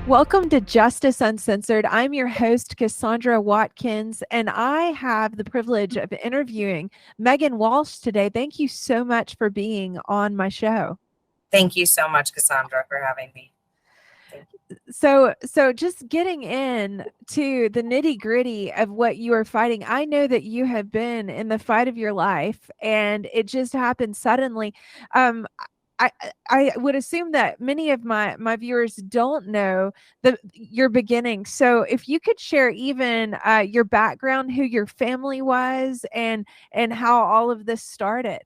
Welcome to Justice Uncensored. I'm your host, Cassandra Watkins, and I have the privilege of interviewing Meghan Walsh today. Thank you so much for being on my show. Thank you so much, Cassandra, for having me. Thank you. So just getting in to the nitty-gritty of what you are fighting. I know that you have been in the fight of your life, and it just happened suddenly. Um, I would assume that many of my viewers don't know your beginning. So if you could share even your background, who your family was, and how all of this started.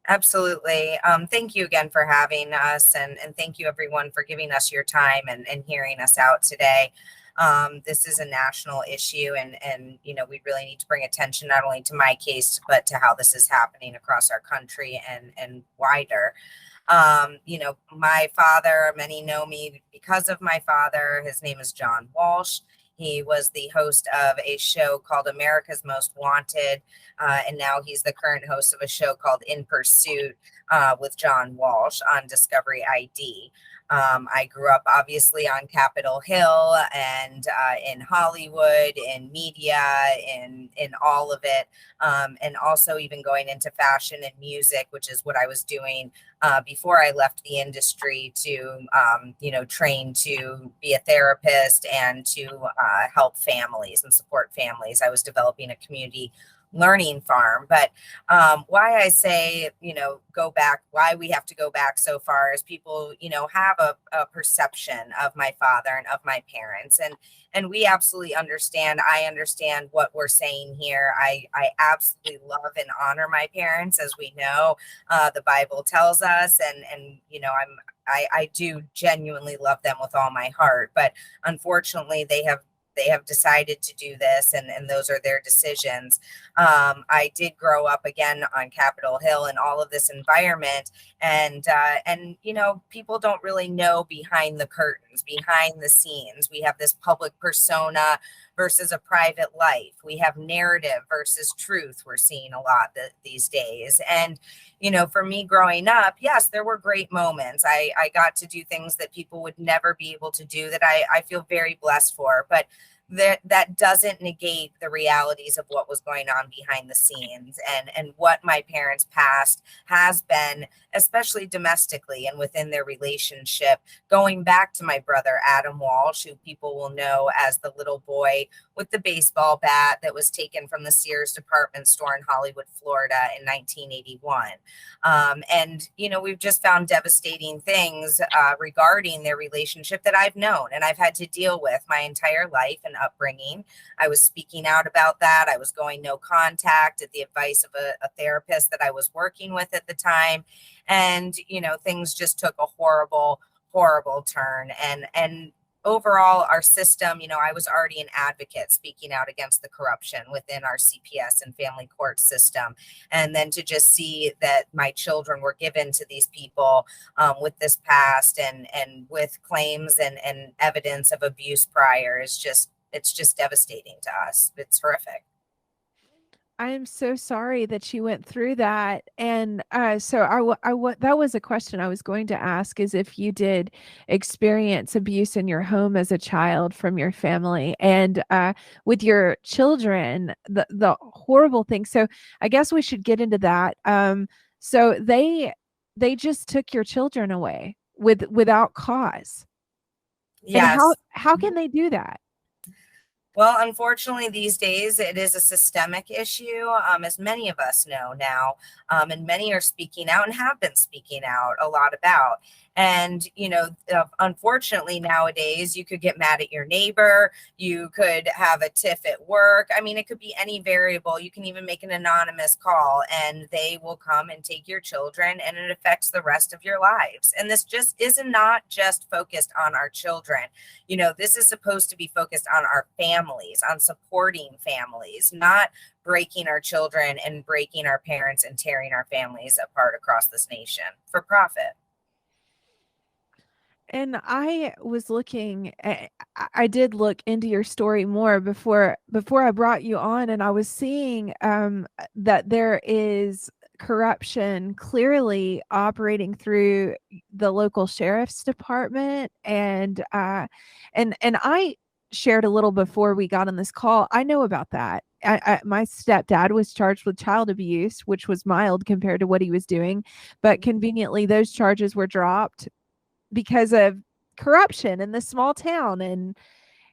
Absolutely. Thank you again for having us, and thank you everyone for giving us your time and hearing us out today. This is a national issue, and we really need to bring attention not only to my case, but to how this is happening across our country and wider. My father, many know me because of my father. His name is John Walsh. He was the host of a show called America's Most Wanted, and now he's the current host of a show called In Pursuit with John Walsh on Discovery ID. I grew up obviously on Capitol Hill and in Hollywood, in media, in all of it, and also even going into fashion and music, which is what I was doing before I left the industry to, train to be a therapist and to help families and support families. I was developing a community learning farm. But why I say, go back, why we have to go back so far is people, have a perception of my father and of my parents. And we absolutely understand. I understand what we're saying here. I absolutely love and honor my parents, as we know, the Bible tells us. And I do genuinely love them with all my heart. But unfortunately, they have decided to do this, and those are their decisions. I did grow up again on Capitol Hill and all of this environment, and people don't really know behind the curtains, behind the scenes. We have this public persona versus a private life. We have narrative versus truth. We're seeing a lot these days. And for me growing up, yes, there were great moments. I got to do things that people would never be able to do that I feel very blessed for. But that doesn't negate the realities of what was going on behind the scenes and what my parents' past has been, especially domestically and within their relationship, going back to my brother, Adam Walsh, who people will know as the little boy with the baseball bat that was taken from the Sears department store in Hollywood, Florida in 1981. We've just found devastating things regarding their relationship that I've known and I've had to deal with my entire life and upbringing. I was speaking out about that. I was going no contact at the advice of a therapist that I was working with at the time. And, things just took a horrible, horrible turn. And overall, our system, I was already an advocate speaking out against the corruption within our CPS and family court system. And then to just see that my children were given to these people with this past and with claims and evidence of abuse prior is it's just devastating to us. It's horrific. I am so sorry that you went through that. And that was a question I was going to ask, is if you did experience abuse in your home as a child from your family, and with your children, the horrible thing. So I guess we should get into that. So they just took your children away without cause. And Yes. how can they do that? Well, unfortunately, these days it is a systemic issue, as many of us know now, and many are speaking out and have been speaking out a lot about. And, unfortunately, nowadays you could get mad at your neighbor. You could have a tiff at work. I mean, it could be any variable. You can even make an anonymous call and they will come and take your children, and it affects the rest of your lives. And this just is not just focused on our children. This is supposed to be focused on our families, on supporting families, not breaking our children and breaking our parents and tearing our families apart across this nation for profit. And I was I did look into your story more before I brought you on, and I was seeing that there is corruption clearly operating through the local sheriff's department, and I shared a little before we got on this call. I know about that. My stepdad was charged with child abuse, which was mild compared to what he was doing, but conveniently those charges were dropped because of corruption in this small town. And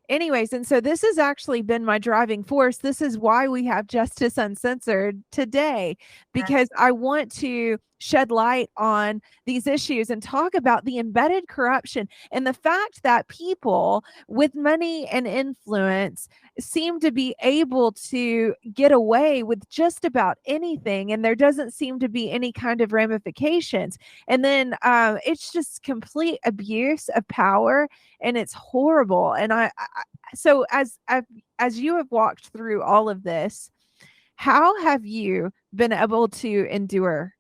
anyways, and so this has actually been my driving force. This is why we have Justice Uncensored today, because I want to shed light on these issues and talk about the embedded corruption and the fact that people with money and influence seem to be able to get away with just about anything, and there doesn't seem to be any kind of ramifications. And then it's just complete abuse of power, and it's horrible. And so as you have walked through all of this, how have you been able to endure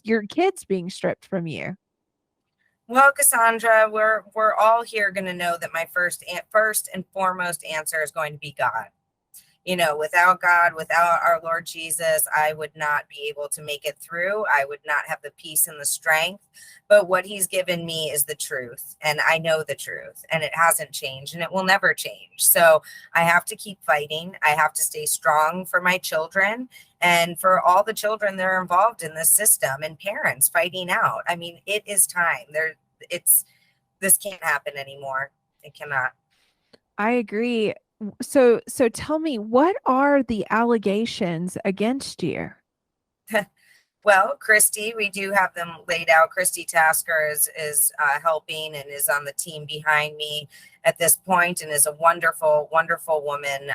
your kids being stripped from you? Well, Cassandra, we're all here going to know that my first and foremost answer is going to be God. You know, without God, without our Lord Jesus, I would not be able to make it through. I would not have the peace and the strength. But what he's given me is the truth. And I know the truth, and it hasn't changed, and it will never change. So I have to keep fighting. I have to stay strong for my children and for all the children that are involved in this system, and parents fighting out. I mean, it is time. This can't happen anymore. It cannot. I agree. So tell me, what are the allegations against you? Well, Christy, we do have them laid out. Christy Tasker is helping and is on the team behind me at this point, and is a wonderful, wonderful woman,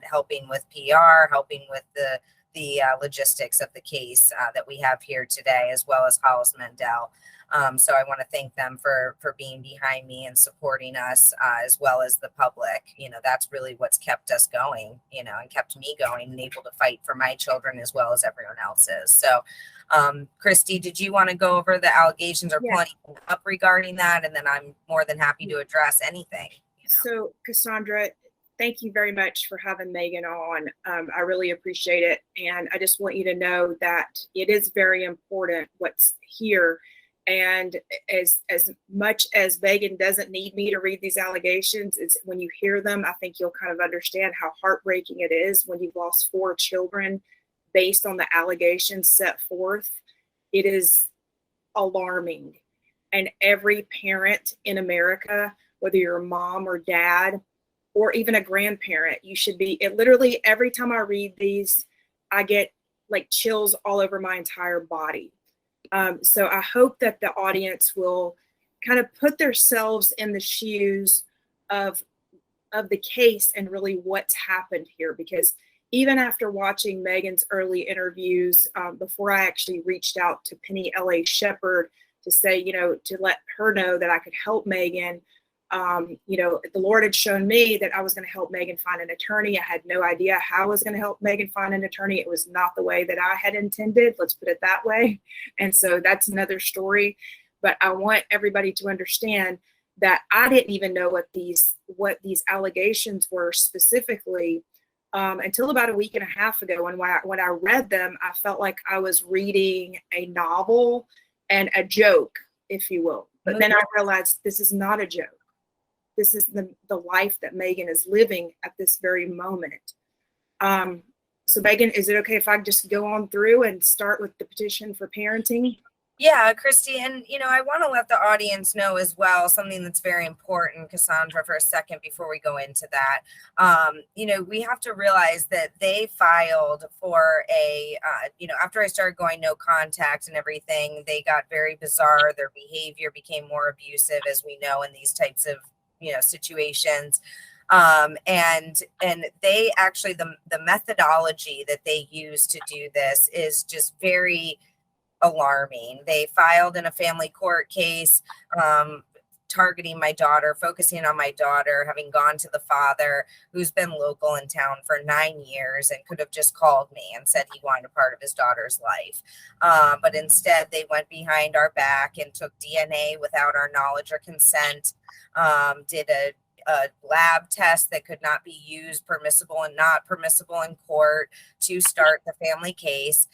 helping with PR, helping with the logistics of the case that we have here today, as well as Hollis Mendel. So I want to thank them for being behind me and supporting us, as well as the public. You know, that's really what's kept us going, you know, and kept me going and able to fight for my children as well as everyone else's. So, Christy, did you want to go over the allegations or plenty up regarding that? And then I'm more than happy to address anything. You know? So, Cassandra, thank you very much for having Meghan on. I really appreciate it. And I just want you to know that it is very important what's here. And as much as Meghan doesn't need me to read these allegations, it's when you hear them, I think you'll kind of understand how heartbreaking it is when you've lost 4 children based on the allegations set forth. It is alarming. And every parent in America, whether you're a mom or dad, or even a grandparent, you should be, it literally, every time I read these, I get like chills all over my entire body. So I hope that the audience will kind of put themselves in the shoes of the case and really what's happened here. Because even after watching Meghan's early interviews, before I actually reached out to Penny L.A. Shepherd to say, you know, to let her know that I could help Meghan, you know, the Lord had shown me that I was going to help Meghan find an attorney. I had no idea how I was going to help Meghan find an attorney. It was not the way that I had intended. Let's put it that way. And so that's another story. But I want everybody to understand that I didn't even know what these allegations were specifically until about a week and a half ago. And when I read them, I felt like I was reading a novel and a joke, if you will. But then I realized this is not a joke. This is the life that Meghan is living at this very moment. So Meghan, is it okay if I just go on through and start with the petition for parenting? Yeah, Christy, and you know, I want to let the audience know as well something that's very important, Cassandra, for a second before we go into that. You know, we have to realize that they filed for a, you know, after I started going no contact and everything, they got very bizarre. Their behavior became more abusive, as we know, in these types of, you know, situations. And they actually, the methodology that they use to do this is just very alarming. They filed in a family court case, targeting my daughter, focusing on my daughter, having gone to the father who's been local in town for 9 years and could have just called me and said he wanted a part of his daughter's life. But instead they went behind our back and took DNA without our knowledge or consent, did a a lab test that could not be used, permissible and not permissible in court, to start the family case.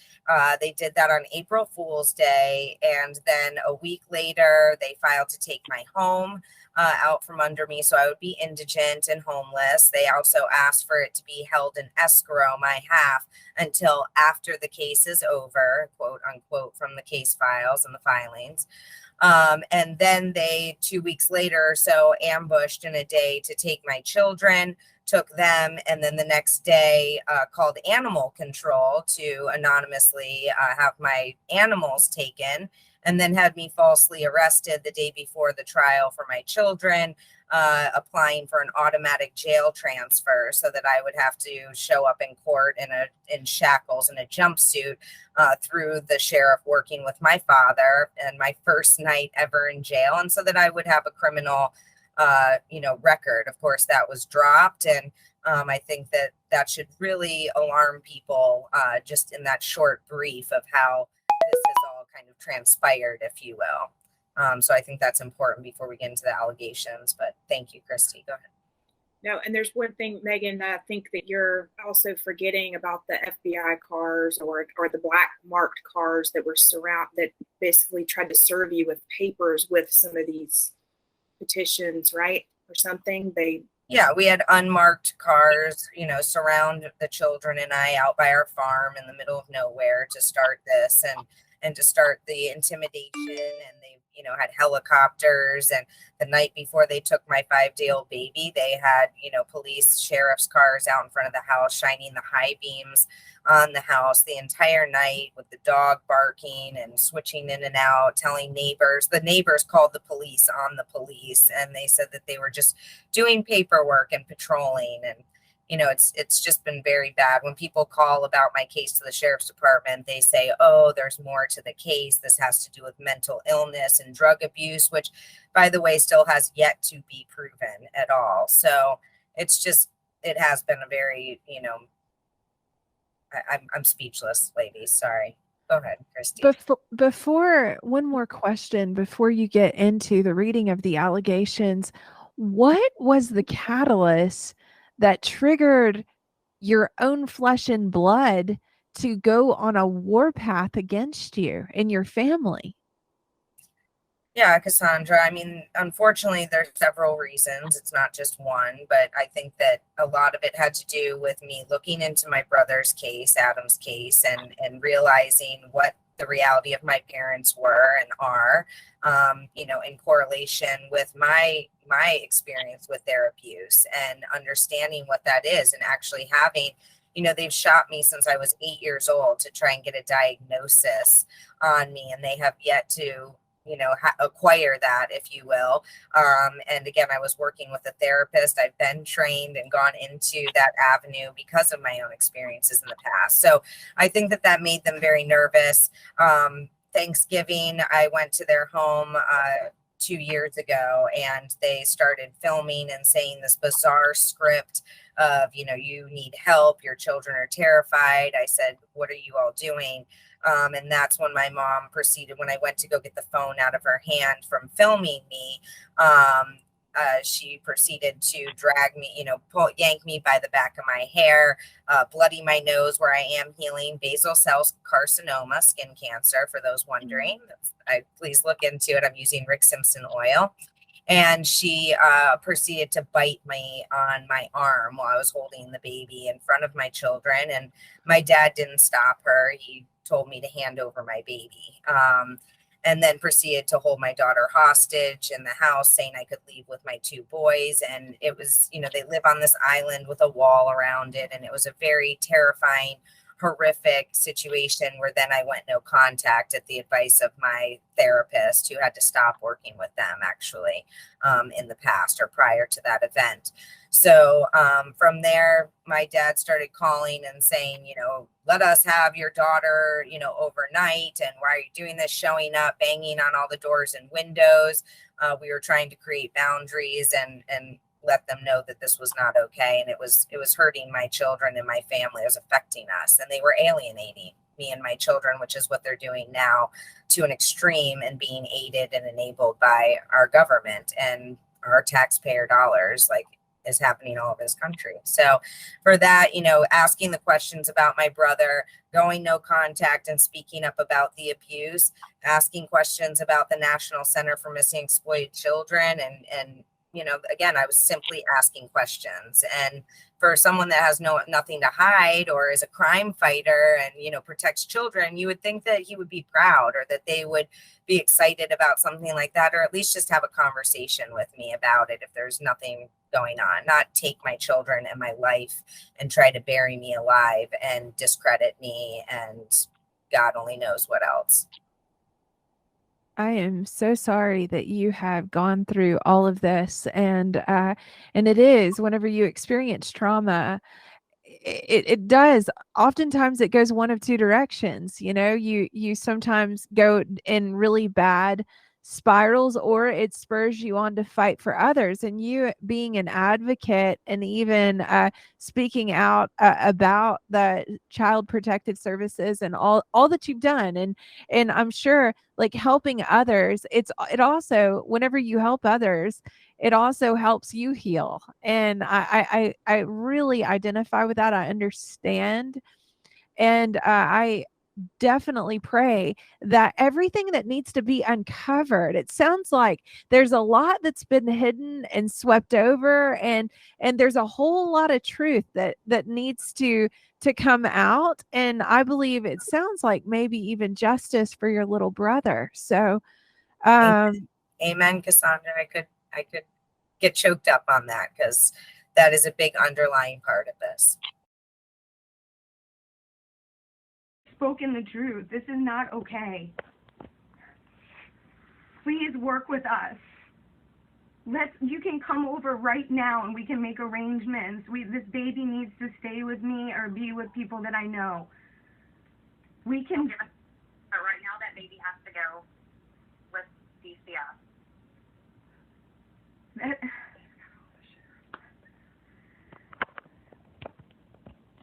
They did that on April Fool's Day. And then a week later, they filed to take my home out from under me, so I would be indigent and homeless. They also asked for it to be held in escrow, my half, until after the case is over, quote unquote, from the case files and the filings. And then they, 2 weeks later or so, ambushed in a day to take my children, took them, and then the next day called animal control to anonymously have my animals taken, and then had me falsely arrested the day before the trial for my children, applying for an automatic jail transfer so that I would have to show up in court in shackles and a jumpsuit, through the sheriff working with my father, and my first night ever in jail, and so that I would have a criminal record. Of course, that was dropped, and I think that should really alarm people, just in that short brief of how this has all kind of transpired, if you will. So I think that's important before we get into the allegations. But thank you, Christy. Go ahead. No, and there's one thing, Meghan, that I think that you're also forgetting about the FBI cars or the black marked cars that were that basically tried to serve you with papers with some of these petitions, right? Or something. Yeah, we had unmarked cars, surround the children and I out by our farm in the middle of nowhere to start this and to start the intimidation. And they, had helicopters. And the night before they took my 5-day-old baby, they had, police, sheriff's cars out in front of the house, shining the high beams on the house the entire night, with the dog barking and switching in and out, telling neighbors. The neighbors called the police on the police, and they said that they were just doing paperwork and patrolling. And it's just been very bad. When people call about my case to the sheriff's department, they say, oh, there's more to the case. This has to do with mental illness and drug abuse, which, by the way, still has yet to be proven at all. So it has been a very, I'm speechless, ladies. Sorry. Go ahead, Christy. Before one more question, before you get into the reading of the allegations, what was the catalyst that triggered your own flesh and blood to go on a warpath against you and your family? Yeah, Cassandra. I mean, unfortunately, there's several reasons. It's not just one, but I think that a lot of it had to do with me looking into my brother's case, Adam's case, and realizing what the reality of my parents were and are, in correlation with my experience with their abuse, and understanding what that is, and actually having, they've shot me since I was 8 years old to try and get a diagnosis on me, and they have yet to acquire that, if you will. And again, I was working with a therapist. I've been trained and gone into that avenue because of my own experiences in the past. So I think that made them very nervous. Thanksgiving, I went to their home 2 years ago, and they started filming and saying this bizarre script of, you need help, your children are terrified. I said, what are you all doing? And that's when my mom proceeded, when I went to go get the phone out of her hand from filming me, she proceeded to drag me, yank me by the back of my hair, bloody my nose where I am healing basal cell carcinoma, skin cancer, for those wondering. Please look into it. I'm using Rick Simpson oil. And she proceeded to bite me on my arm while I was holding the baby in front of my children. And my dad didn't stop her. He told me to hand over my baby, and then proceeded to hold my daughter hostage in the house, saying I could leave with my 2 boys. And it was, they live on this island with a wall around it. And it was a very terrifying, horrific situation where then I went no contact at the advice of my therapist, who had to stop working with them actually in the past or prior to that event. So from there, my dad started calling and saying, let us have your daughter, overnight. And why are you doing this? Showing up, banging on all the doors and windows. We were trying to create boundaries and let them know that this was not okay. And it was hurting my children and my family. It was affecting us, and they were alienating me and my children, which is what they're doing now to an extreme, and being aided and enabled by our government. And our taxpayer dollars, like is happening all over this country. So for that, you know, asking the questions about my brother, going no contact and speaking up about the abuse, asking questions about the National Center for Missing Exploited Children, and you know, again, I was simply asking questions. And for someone that has nothing to hide or is a crime fighter and, you know, protects children, you would think that he would be proud, or that they would be excited about something like that, or at least just have a conversation with me about it if there's nothing going on, not take my children and my life and try to bury me alive and discredit me and God only knows what else. I am so sorry that you have gone through all of this, and it is, whenever you experience trauma, it does, oftentimes it goes one of two directions. You know, you sometimes go in really bad spirals, or it spurs you on to fight for others. And you being an advocate, and even speaking out about the child protective services and all that you've done, and I'm sure, like, helping others, it also, whenever you help others, it also helps you heal. And I really identify with that. I understand. And I definitely pray that everything that needs to be uncovered, it sounds like there's a lot that's been hidden and swept over, and there's a whole lot of truth that needs to come out. And I believe it sounds like maybe even justice for your little brother. So Amen, Cassandra. I could get choked up on that, because that is a big underlying part of this. Spoken the truth. This is not okay. Please work with us. You can come over right now and we can make arrangements. This baby needs to stay with me or be with people that I know. We can. But right now that baby has to go with DCF.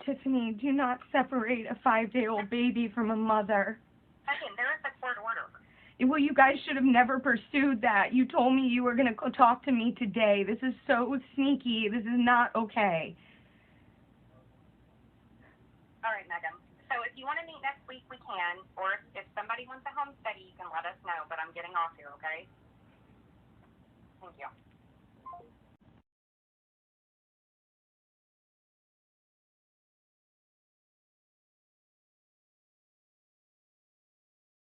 Tiffany, do not separate a 5-day-old baby from a mother. Again, there is a court order. Well, you guys should have never pursued that. You told me you were going to talk to me today. This is so sneaky. This is not okay. All right, Megan. So if you want to meet next week, we can. Or if somebody wants a home study, you can let us know. But I'm getting off here, okay? Thank you.